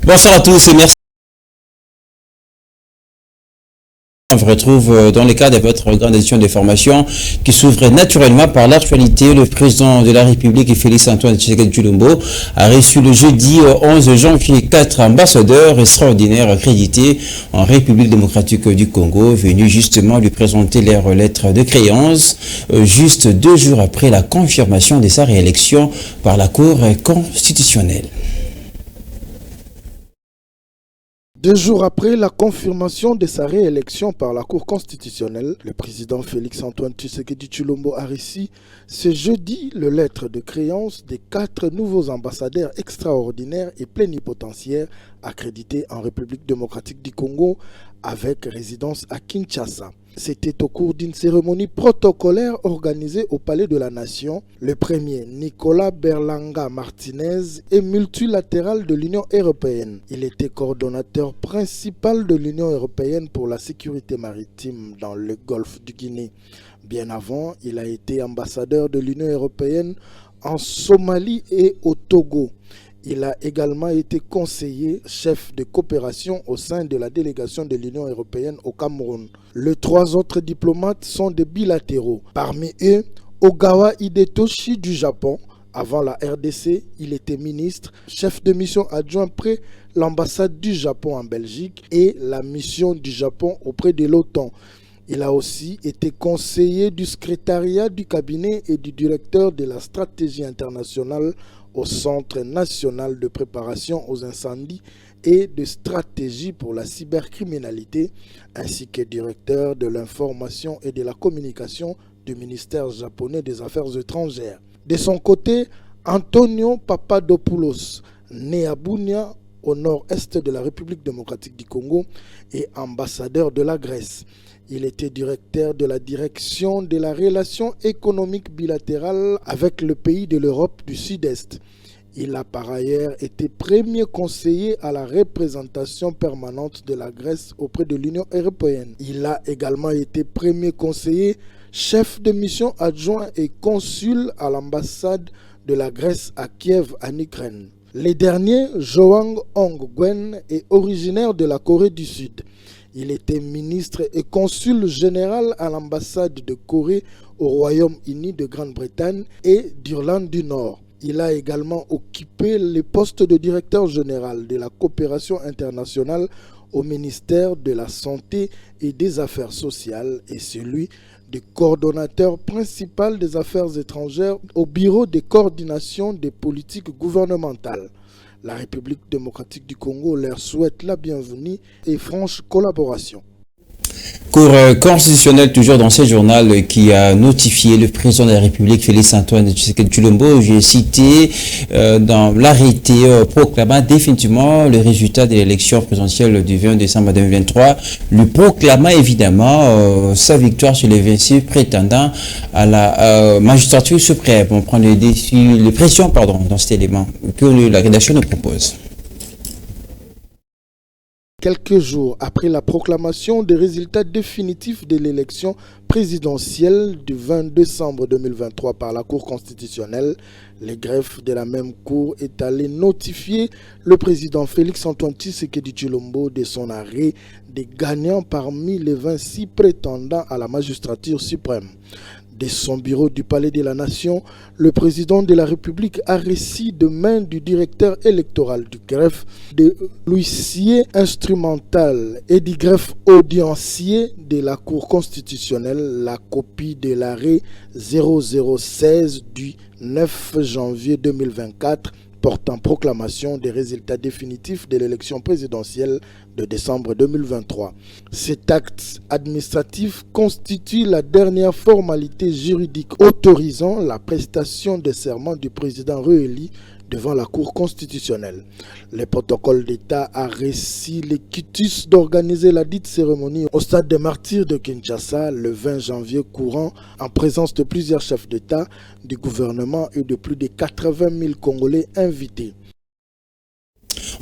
Bonsoir à tous et merci. On vous retrouve dans le cadre de votre grande édition de formation qui s'ouvre naturellement par l'actualité. Le président de la République, Félix-Antoine Tshisekedi Tshilombo, a reçu le jeudi 11 janvier 4 ambassadeurs extraordinaires accrédités en République démocratique du Congo, venus justement lui présenter leurs lettres de créance, juste 2 jours après la confirmation de sa réélection par la Cour constitutionnelle. 2 jours après la confirmation de sa réélection par la Cour constitutionnelle, le président Félix-Antoine Tshisekedi Tshilombo a reçu ce jeudi le lettre de créance des 4 nouveaux ambassadeurs extraordinaires et plénipotentiaires accrédités en République démocratique du Congo avec résidence à Kinshasa. C'était au cours d'une cérémonie protocolaire organisée au Palais de la Nation. Le premier, Nicolas Berlanga Martinez, est multilatéral de l'Union européenne. Il était coordonnateur principal de l'Union européenne pour la sécurité maritime dans le golfe du Guinée. Bien avant, il a été ambassadeur de l'Union européenne en Somalie et au Togo. Il a également été conseiller chef de coopération au sein de la délégation de l'Union européenne au Cameroun. Les 3 autres diplomates sont des bilatéraux. Parmi eux, Ogawa Hidetoshi du Japon. Avant la RDC, il était ministre, chef de mission adjoint près l'ambassade du Japon en Belgique et la mission du Japon auprès de l'OTAN. Il a aussi été conseiller du secrétariat du cabinet et du directeur de la stratégie internationale au Centre national de préparation aux incendies et de stratégie pour la cybercriminalité, ainsi que directeur de l'information et de la communication du ministère japonais des Affaires étrangères. De son côté, Antonio Papadopoulos, né à Bunia, au nord-est de la République démocratique du Congo, et ambassadeur de la Grèce. Il était directeur de la direction de la relation économique bilatérale avec le pays de l'Europe du Sud-Est. Il a par ailleurs été premier conseiller à la représentation permanente de la Grèce auprès de l'Union européenne. Il a également été premier conseiller, chef de mission adjoint et consul à l'ambassade de la Grèce à Kiev en Ukraine. Le dernier, Joang Hong-Gwen, est originaire de la Corée du Sud. Il était ministre et consul général à l'ambassade de Corée au Royaume-Uni de Grande-Bretagne et d'Irlande du Nord. Il a également occupé le poste de directeur général de la coopération internationale au ministère de la Santé et des Affaires sociales et celui de coordonnateur principal des affaires étrangères au Bureau de coordination des politiques gouvernementales. La République démocratique du Congo leur souhaite la bienvenue et franche collaboration. Cour constitutionnelle, toujours dans ce journal qui a notifié le président de la République, Félix-Antoine Tshisekedi Tshilombo, j'ai cité dans l'arrêté proclamant définitivement le résultat de l'élection présidentielle du 20 décembre 2023, lui proclamant évidemment sa victoire sur les 26 prétendants à la magistrature suprême. On prend les pressions dans cet élément que la rédaction nous propose. Quelques jours après la proclamation des résultats définitifs de l'élection présidentielle du 20 décembre 2023 par la Cour constitutionnelle, le greffe de la même Cour est allé notifier le président Félix-Antoine Tshisekedi Tshilombo de son arrêt des gagnants parmi les 26 prétendants à la magistrature suprême. De son bureau du Palais de la Nation, le président de la République a reçu de main du directeur électoral du greffe, de l'huissier instrumental et du greffe audiencier de la Cour constitutionnelle la copie de l'arrêt 0016 du 9 janvier 2024 portant proclamation des résultats définitifs de l'élection présidentielle de décembre 2023. Cet acte administratif constitue la dernière formalité juridique autorisant la prestation de serment du président réélu devant la Cour constitutionnelle. Le protocole d'État a reçu le quitus d'organiser la dite cérémonie au stade des Martyrs de Kinshasa le 20 janvier courant en présence de plusieurs chefs d'État, du gouvernement et de plus de 80 000 Congolais invités.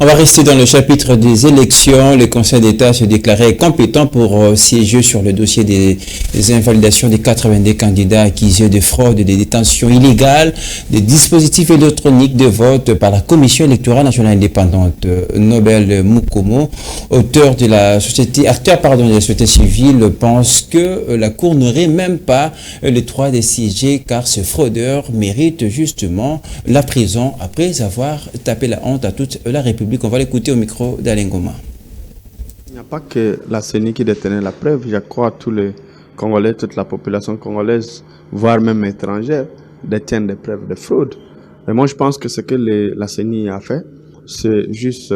On va rester dans le chapitre des élections. Le Conseil d'État se déclarait compétent pour siéger sur le dossier des invalidations des 82 candidats accusés de fraude et de détention illégale des dispositifs électroniques de vote par la Commission électorale nationale indépendante. Nobel Mukomo, acteur de la société civile, pense que la Cour n'aurait même pas le droit de siéger car ce fraudeur mérite justement la prison après avoir tapé la honte à toute la République. On va l'écouter au micro d'Alain Goma. Il n'y a pas que la CENI qui détenait la preuve. Je crois que tous les Congolais, toute la population congolaise, voire même étrangère, détiennent des preuves de fraude. Et moi, je pense que ce que la CENI a fait, c'est juste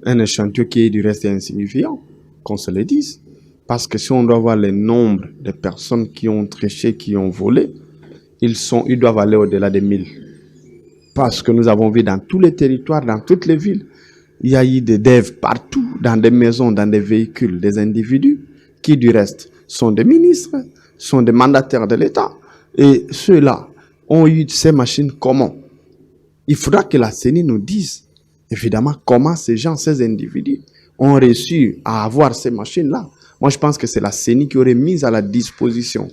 un échantillon qui est du reste insignifiant, qu'on se le dise. Parce que si on doit voir le nombre de personnes qui ont triché, qui ont volé, ils doivent aller au-delà des 1000. Parce que nous avons vu dans tous les territoires, dans toutes les villes, il y a eu des devs partout, dans des maisons, dans des véhicules, des individus qui du reste sont des ministres, sont des mandataires de l'État. Et ceux-là ont eu ces machines comment? Il faudra que la CENI nous dise, évidemment, comment ces gens, ces individus ont réussi à avoir ces machines-là. Moi, je pense que c'est la CENI qui aurait mis à la disposition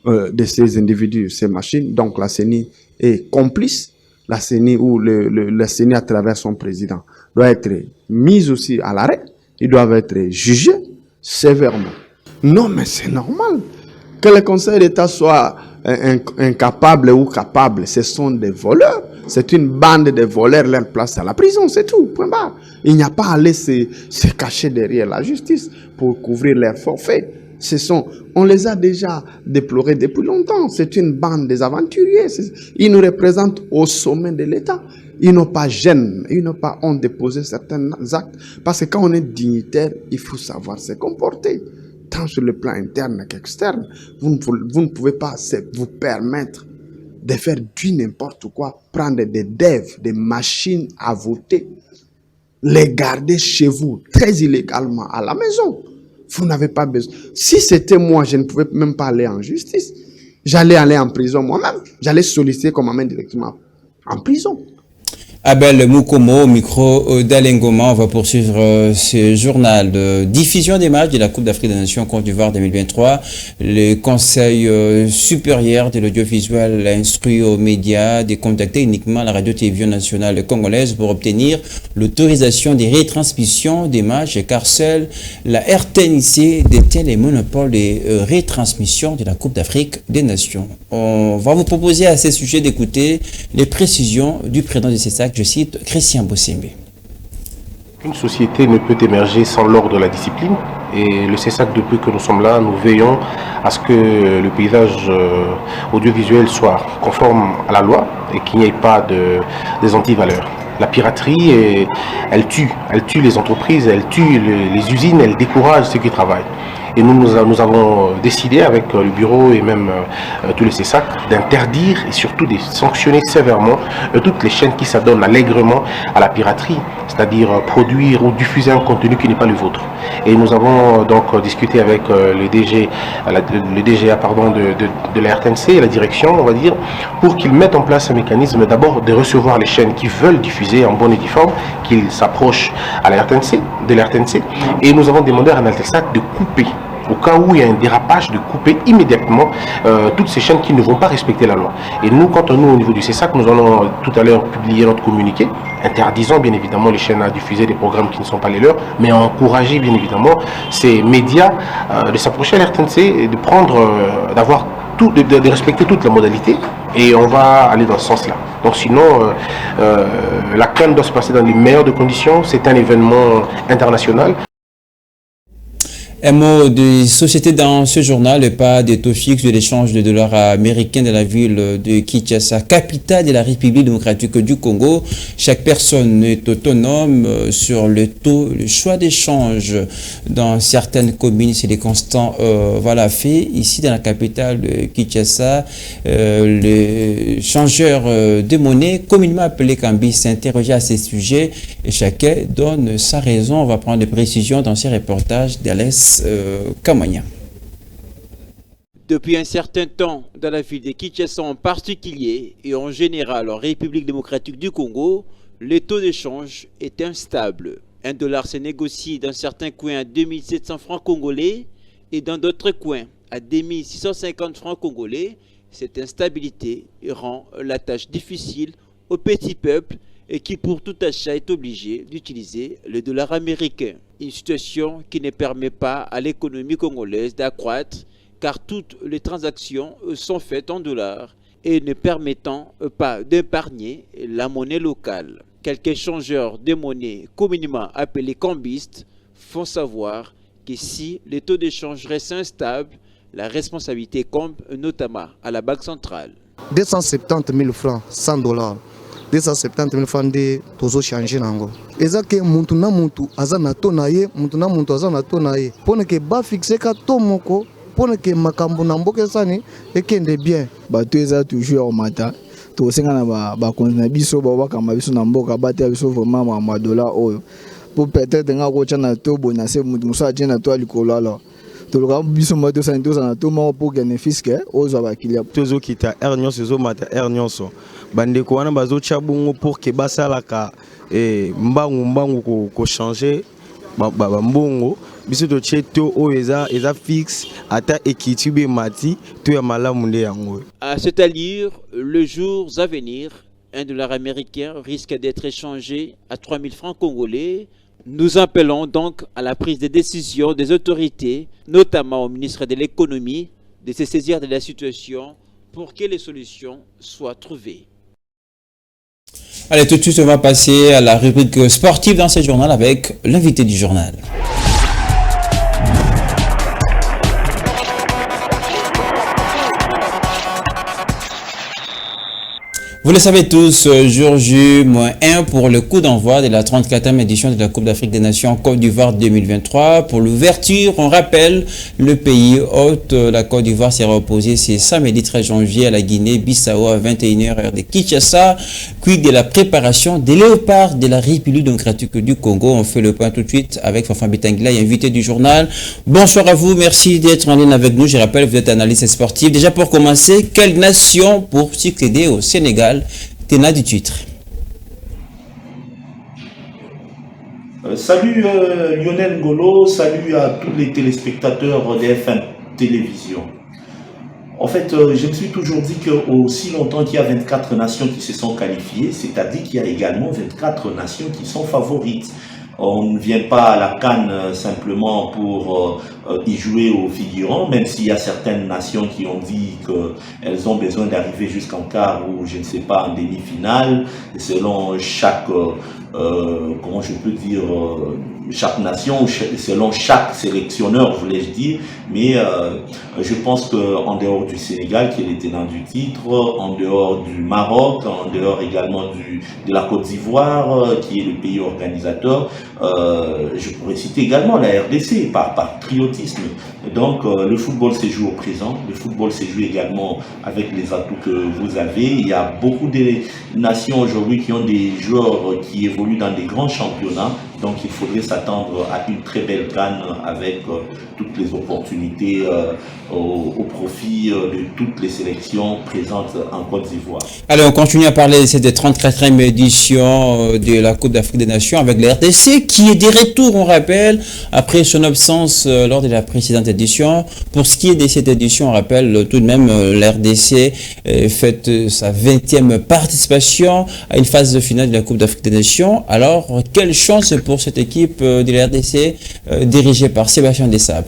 de ces individus ces machines. Donc, la CENI est complice. La CENI ou la CENI à travers son président doit être mise aussi à l'arrêt. Ils doivent être jugés sévèrement. Non, mais c'est normal que le Conseil d'État soit incapable ou capable. Ce sont des voleurs. C'est une bande de voleurs, leur place à la prison, c'est tout. Point barre. Il n'y a pas à aller se cacher derrière la justice pour couvrir leurs forfaits. On les a déjà déplorés depuis longtemps. C'est une bande des aventuriers. Ils nous représentent au sommet de l'État. Ils n'ont pas gêne, ils n'ont pas honte de poser certains actes. Parce que quand on est dignitaire, il faut savoir se comporter. Tant sur le plan interne qu'externe. Vous ne pouvez pas vous permettre de faire du n'importe quoi. Prendre des devs, des machines à voter, les garder chez vous très illégalement à la maison. Vous n'avez pas besoin. Si c'était moi, je ne pouvais même pas aller en justice. J'allais aller en prison moi-même. J'allais solliciter qu'on m'amène directement en prison. Abel Mukomo, au micro d'Alain Goma. On va poursuivre ce journal de diffusion des matchs de la Coupe d'Afrique des Nations Côte d'Ivoire 2023. Le Conseil supérieur de l'audiovisuel a instruit aux médias de contacter uniquement la radio-télévision nationale congolaise pour obtenir l'autorisation des retransmissions des matchs, car seule la RTNC détient les monopoles des retransmissions de la Coupe d'Afrique des Nations. On va vous proposer à ce sujet d'écouter les précisions du président de CESAC. Je cite Christian Bossembe. Une société ne peut émerger sans l'ordre de la discipline. Et le CESAC, depuis que nous sommes là, nous veillons à ce que le paysage audiovisuel soit conforme à la loi et qu'il n'y ait pas des antivaleurs. La piraterie, elle tue les entreprises, elle tue les usines, elle décourage ceux qui travaillent. Et nous avons décidé avec le bureau et même tous les CESAC d'interdire et surtout de sanctionner sévèrement toutes les chaînes qui s'adonnent allègrement à la piraterie, c'est-à-dire produire ou diffuser un contenu qui n'est pas le vôtre. Et nous avons donc discuté avec le DGA de la RTNC et la direction, on va dire, pour qu'ils mettent en place un mécanisme d'abord de recevoir les chaînes qui veulent diffuser en bonne et due forme, qu'ils s'approchent à la RTNC, de la RTNC, et nous avons demandé à Naltesac de couper, au cas où il y a un dérapage, de couper immédiatement toutes ces chaînes qui ne vont pas respecter la loi. Et nous, quant à nous, au niveau du CESAC, nous allons tout à l'heure publier notre communiqué, interdisant bien évidemment les chaînes à diffuser des programmes qui ne sont pas les leurs, mais à encourager bien évidemment ces médias de s'approcher à la RTNC et de prendre, de respecter toute la modalité, et on va aller dans ce sens-là. Donc sinon, la CAN doit se passer dans les meilleures de conditions, c'est un événement international. Un mot de société dans ce journal, le pas des taux fixes de l'échange de dollars américains de la ville de Kinshasa, capitale de la République démocratique du Congo. Chaque personne est autonome sur le taux, le choix d'échange dans certaines communes. C'est des constants fait. Ici, dans la capitale de Kinshasa, le changeur de monnaie, communément appelé Kambi, s'est interrogé à ces sujets et chacun donne sa raison. On va prendre des précisions dans ces reportages d'Alès Kamanya. Depuis un certain temps, dans la ville de Kinshasa en particulier et en général en République démocratique du Congo, le taux d'échange est instable. Un dollar se négocie dans certains coins à 2700 francs congolais et dans d'autres coins à 2650 francs congolais. Cette instabilité rend la tâche difficile au petit peuple et qui pour tout achat est obligé d'utiliser le dollar américain. Une situation qui ne permet pas à l'économie congolaise d'accroître car toutes les transactions sont faites en dollars et ne permettant pas d'épargner la monnaie locale. Quelques échangeurs de monnaie communément appelés cambistes font savoir que si le taux d'échange reste instable, la responsabilité incombe notamment à la Banque centrale. 270 000 francs, 100 dollars. 270 000 francs de tozo changer nango. Eza ke muntu na muntu aza na to na ye, muntu na muntu aza na to na ye. Pone ke ba fixe ka to moko, pone ke makambo na mboka sani ekende bien. Bato eza toujours au matin. To senga na ba konna biso ba bakamba biso na mboka ba te biso vraiment ma dollar oyo. Pour peut-être nga ko chana to bona se muntu musa jena to alikolo alors. toloka biso moto santos na to mo pour gagner fisc ozo bakilia tozo kita ernion sezo mata ernion so bande ko wana bazo chabungo pour que basalaka mbangu ko changer ba mbongo biso to cheto o eza fixe ata ekitibe mati to ya malamu nde yango. À cette allure, le jours à venir, un dollar américain risque d'être échangé à 3000 francs congolais. Nous appelons donc à la prise de décision des autorités, notamment au ministre de l'économie, de se saisir de la situation pour que les solutions soient trouvées. Allez, tout de suite, on va passer à la rubrique sportive dans ce journal avec l'invité du journal. Vous le savez tous, jour J-1 pour le coup d'envoi de la 34e édition de la Coupe d'Afrique des Nations Côte d'Ivoire 2023. Pour l'ouverture, on rappelle, le pays hôte, la Côte d'Ivoire s'est reposée ce samedi 13 janvier à la Guinée-Bissau à 21h heure de Kinshasa. Quid de la préparation des léopards de la République démocratique du Congo. On fait le point tout de suite avec Fafan Bitangila, invité du journal. Bonsoir à vous, merci d'être en ligne avec nous. Je rappelle, vous êtes analyste sportif. Déjà pour commencer, quelle nation pour succéder au Sénégal? Téna du titre. Salut Lionel Ngolo, salut à tous les téléspectateurs de FM Télévision. En fait, je me suis toujours dit qu'aussi longtemps qu'il y a 24 nations qui se sont qualifiées, c'est-à-dire qu'il y a également 24 nations qui sont favorites. On ne vient pas à la CAN simplement pour y jouer aux figurants, même s'il y a certaines nations qui ont dit qu'elles ont besoin d'arriver jusqu'en quart ou je ne sais pas en demi-finale, selon chaque, comment je peux dire, chaque nation, ou selon chaque sélectionneur, voulais-je dire, mais je pense qu'en dehors du Sénégal, qui est le tenant du titre, en dehors du Maroc, en dehors également de la Côte d'Ivoire, qui est le pays organisateur, je pourrais citer également la RDC, par patriotisme. Donc le football se joue au présent, le football se joue également avec les atouts que vous avez. Il y a beaucoup de nations aujourd'hui qui ont des joueurs qui évoluent dans des grands championnats, donc il faudrait s'attendre à une très belle CAN avec toutes les opportunités au profit de toutes les sélections présentes en Côte d'Ivoire. Allez, on continue à parler de cette 34e édition de la Coupe d'Afrique des Nations avec la RDC qui est de retour, on rappelle, après son absence lors de la précédente édition. Pour ce qui est de cette édition, on rappelle tout de même la RDC fête sa 20e participation à une phase de finale de la Coupe d'Afrique des Nations. Alors, quelle chance pour cette équipe de la RDC dirigée par Sébastien Desabre?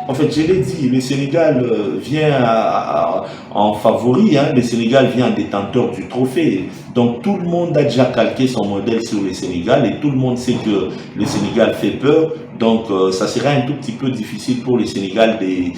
En fait, je l'ai dit, le Sénégal vient en favori, le Sénégal vient en détenteur du trophée. Donc tout le monde a déjà calqué son modèle sur le Sénégal et tout le monde sait que le Sénégal fait peur. Donc ça sera un tout petit peu difficile pour le Sénégal peut-être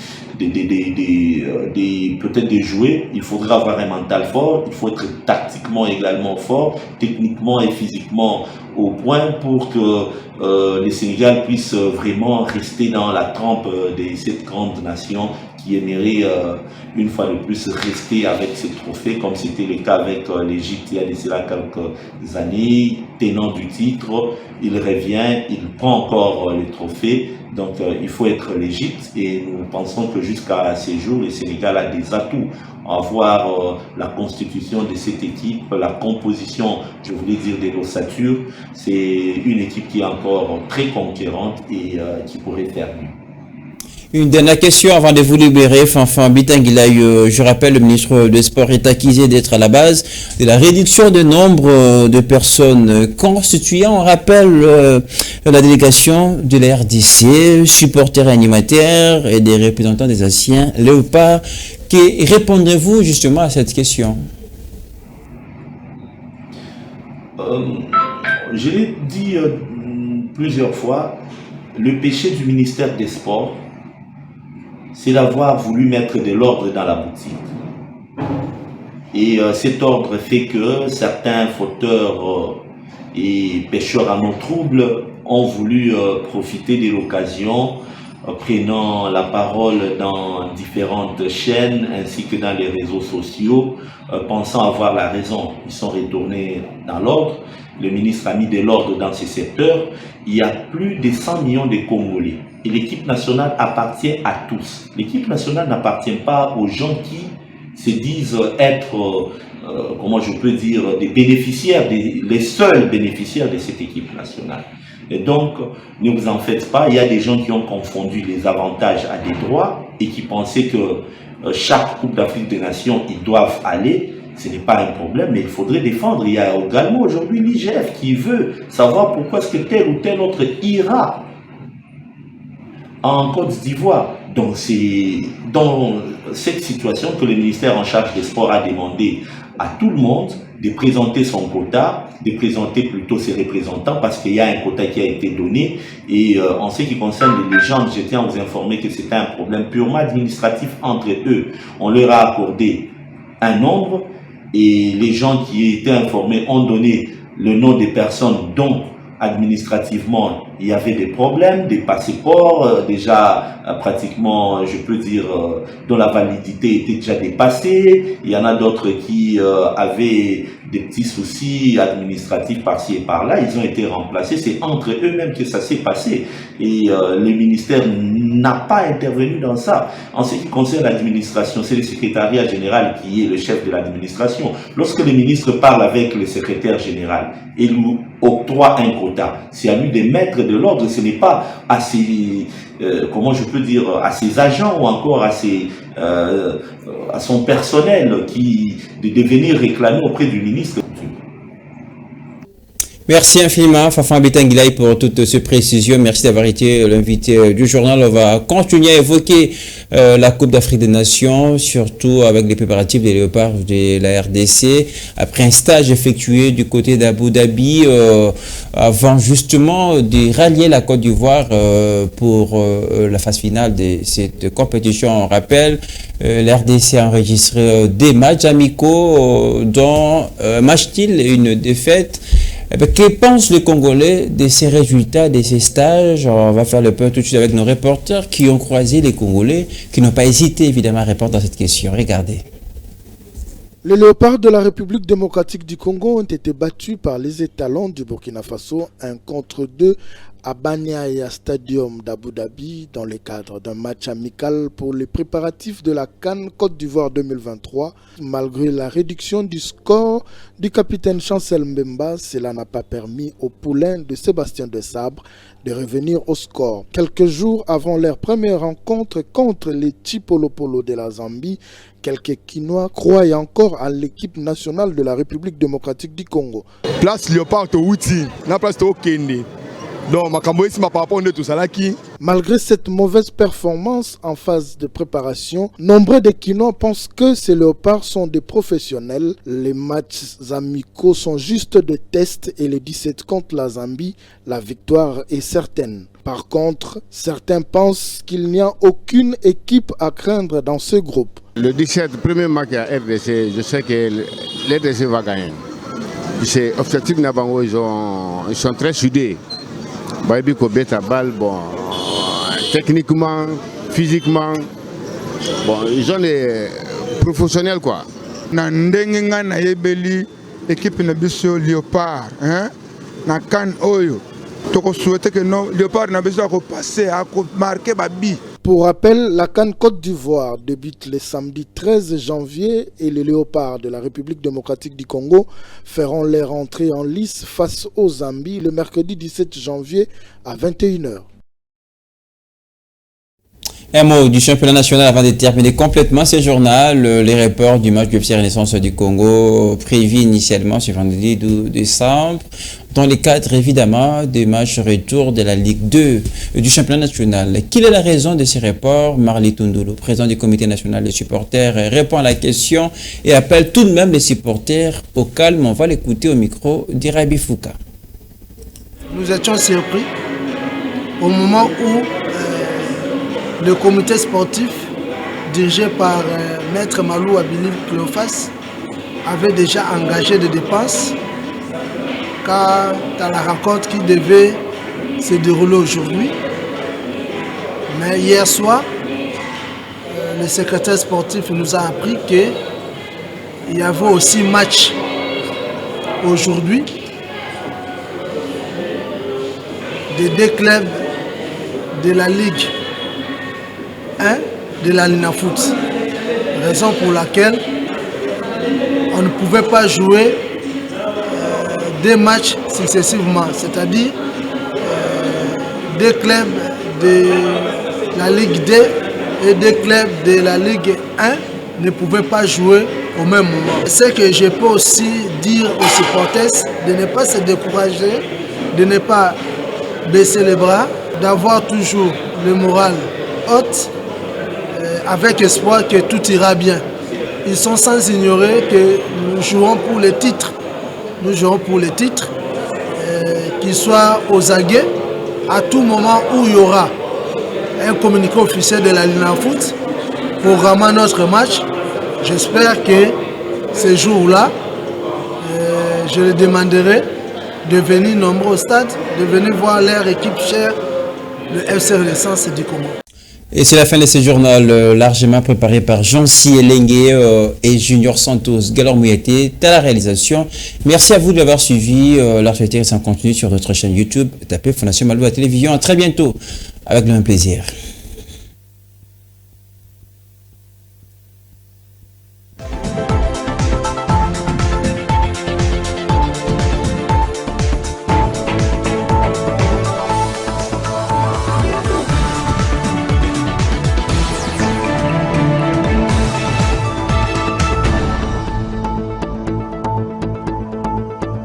de jouer. Il faudra avoir un mental fort, il faut être tactiquement également fort, techniquement et physiquement au point pour que le Sénégal puisse vraiment rester dans la trempe de cette grande nation qui aimerait une fois de plus rester avec ce trophée, comme c'était le cas avec l'Égypte il y a de cela quelques années, tenant du titre, il revient, il prend encore le trophée. Donc il faut être l'Égypte et nous pensons que jusqu'à ces jours, le Sénégal a des atouts à voir la constitution de cette équipe, la composition, je voulais dire, de l'ossature. C'est une équipe qui est encore très conquérante et qui pourrait faire mieux. Une dernière question avant de vous libérer, Fanfan Bitanguilaï. Je rappelle, le ministre des Sports est accusé d'être à la base de la réduction du nombre de personnes constituées. On rappelle la délégation de la RDC, supporters et animateurs et des représentants des anciens léopards. Que répondrez-vous justement à cette question? Je l'ai dit plusieurs fois, le péché du ministère des Sports, c'est d'avoir voulu mettre de l'ordre dans la boutique. Et cet ordre fait que certains fauteurs et pêcheurs en eau trouble ont voulu profiter de l'occasion, prenant la parole dans différentes chaînes ainsi que dans les réseaux sociaux, pensant avoir la raison. Ils sont retournés dans l'ordre. Le ministre a mis de l'ordre dans ces secteurs. Il y a plus de 100 millions de Congolais. Et l'équipe nationale appartient à tous. L'équipe nationale n'appartient pas aux gens qui se disent être, comment je peux dire, des bénéficiaires, les seuls bénéficiaires de cette équipe nationale. Et donc, ne vous en faites pas, il y a des gens qui ont confondu les avantages à des droits et qui pensaient que chaque Coupe d'Afrique des Nations, ils doivent aller. Ce n'est pas un problème, mais il faudrait défendre. Il y a également aujourd'hui l'IGF qui veut savoir pourquoi est-ce que tel ou tel autre ira en Côte d'Ivoire. Donc c'est dans cette situation que le ministère en charge des sports a demandé à tout le monde de présenter son quota, de présenter plutôt ses représentants parce qu'il y a un quota qui a été donné. Et en ce qui concerne les légendes, je tiens à vous informer que c'était un problème purement administratif entre eux. On leur a accordé un nombre et les gens qui étaient informés ont donné le nom des personnes dont administrativement il y avait des problèmes, des passeports déjà pratiquement, je peux dire, dont la validité était déjà dépassée. Il y en a d'autres qui avaient des petits soucis administratifs par-ci et par-là. Ils ont été remplacés. C'est entre eux-mêmes que ça s'est passé. Et le ministère n'a pas intervenu dans ça. En ce qui concerne l'administration, c'est le secrétariat général qui est le chef de l'administration. Lorsque le ministre parle avec le secrétaire général et lui octroie un quota, c'est à lui de mettre de l'ordre. Ce n'est pas à ses, comment je peux dire, à ses agents ou encore à son personnel de venir réclamer auprès du ministre. Merci infiniment, Fafan Bitanguilaï, pour toutes ces précisions. Merci d'avoir été l'invité du journal. On va continuer à évoquer la Coupe d'Afrique des Nations, surtout avec les préparatifs des Léopards de la RDC, après un stage effectué du côté d'Abu Dhabi, avant justement de rallier la Côte d'Ivoire pour la phase finale de cette compétition. On rappelle, la RDC a enregistré des matchs amicaux, dont match-t-il et une défaite. Que pensent les Congolais de ces résultats, de ces stages? On va faire le point tout de suite avec nos reporters qui ont croisé les Congolais, qui n'ont pas hésité évidemment à répondre à cette question. Regardez. Les Léopards de la République démocratique du Congo ont été battus par les étalons du Burkina Faso 1-2 à Banyaya Stadium d'Abu Dhabi dans le cadre d'un match amical pour les préparatifs de la CAN Côte d'Ivoire 2023. Malgré la réduction du score du capitaine Chancel Mbemba, cela n'a pas permis aux poulains de Sébastien Desabre de revenir au score. Quelques jours avant leur première rencontre contre les Chipolopolo de la Zambie, quelques Quinois croient encore à l'équipe nationale de la République démocratique du Congo. Place Léopard au Wouti, la place au Kendi. Malgré cette mauvaise performance en phase de préparation, nombreux de Quinois pensent que ces Léopards sont des professionnels. Les matchs amicaux sont juste des tests et les 17 contre la Zambie, la victoire est certaine. Par contre, certains pensent qu'il n'y a aucune équipe à craindre dans ce groupe. Le 17, premier match à RDC, je sais que l'RDC va gagner. C'est objectif Nabango, ils sont très soudés. Baby Kobeta Bal, bon, techniquement, physiquement, Bon, ils sont des professionnels quoi. Na ndenge nga na yebeli équipe na biso Léopard, hein? Na CAN oyo. Toko souhaiter que non Léopard na biso ko passer à marquer babi. Pour rappel, la CAN Côte d'Ivoire débute le samedi 13 janvier et les Léopards de la République démocratique du Congo feront leur entrée en lice face aux Zambie le mercredi 17 janvier à 21h. Un mot du championnat national avant de terminer complètement ce journal. Les reports du match du FC Renaissance du Congo prévu initialement ce vendredi 12 décembre dans le cadre évidemment des matchs retour de la Ligue 2 du championnat national. Quelle est la raison de ces reports? Marley Tundulu, président du comité national des supporters, répond à la question et appelle tout de même les supporters au calme. On va l'écouter au micro d'Irabi Fouka. Nous étions surpris au moment où le comité sportif, dirigé par Maître Malou Abili Cléophas, avait déjà engagé des dépenses car dans la rencontre qui devait se dérouler aujourd'hui. Mais hier soir, le secrétaire sportif nous a appris qu'il y avait aussi match aujourd'hui des deux clubs de la Ligue 1 de la Linafoot, raison pour laquelle on ne pouvait pas jouer deux matchs successivement, c'est-à-dire deux clubs de la Ligue 2 et deux clubs de la Ligue 1 ne pouvaient pas jouer au même moment. Ce que je peux aussi dire aux supporters, de ne pas se décourager, de ne pas baisser les bras, d'avoir toujours le moral haut, avec espoir que tout ira bien. Ils sont sans ignorer que nous jouons pour les titres. Nous jouons pour les titres, qu'ils soient aux aguets, à tout moment où il y aura un communiqué officiel de la Linafoot programmant notre match. J'espère que ce jour-là, je les demanderai de venir nombreux au stade, de venir voir leur équipe chère, le FC Renaissance du Congo. Et c'est la fin de ce journal largement préparé par Jean-Cy Elengue et Junior Santos. Galor Mouyeté, à la réalisation. Merci à vous de l'avoir suivi. L'actualité s'en continue sur notre chaîne YouTube. Tapez Fondation Malou à la télévision. À très bientôt avec le même plaisir.